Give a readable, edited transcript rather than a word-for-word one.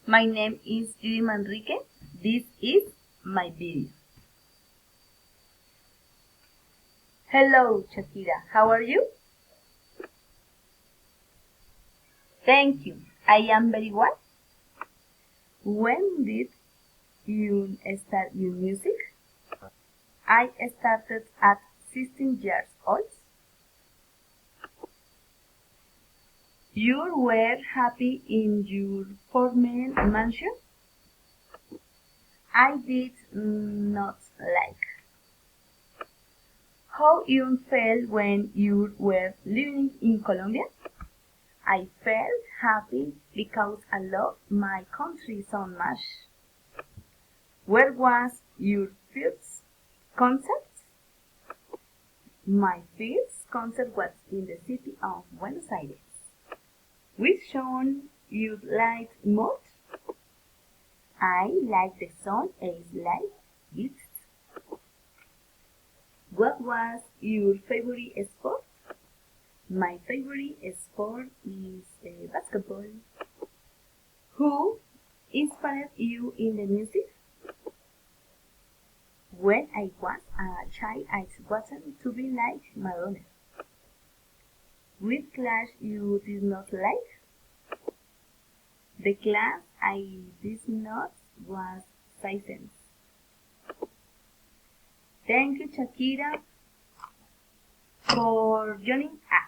My name is Judy Manrique. This is my video. Hello, Shakira. How are you? Thank you. I am very well. When did you start your music? I started at 16 years old. You were happy in your former mansion? I did not like. How you felt when you were living in Colombia? I felt happy because I love my country so much. Where was your first concert? My first concert was in the city of Buenos Aires. Which song you liked most? I like the song Is Like This. What was your favorite sport? My favorite sport is basketball. Who inspired you in the music? When I was a child, I wanted to be like Madonna. Which class you did not like? The class I did not was science. Thank you, Shakira, for joining us.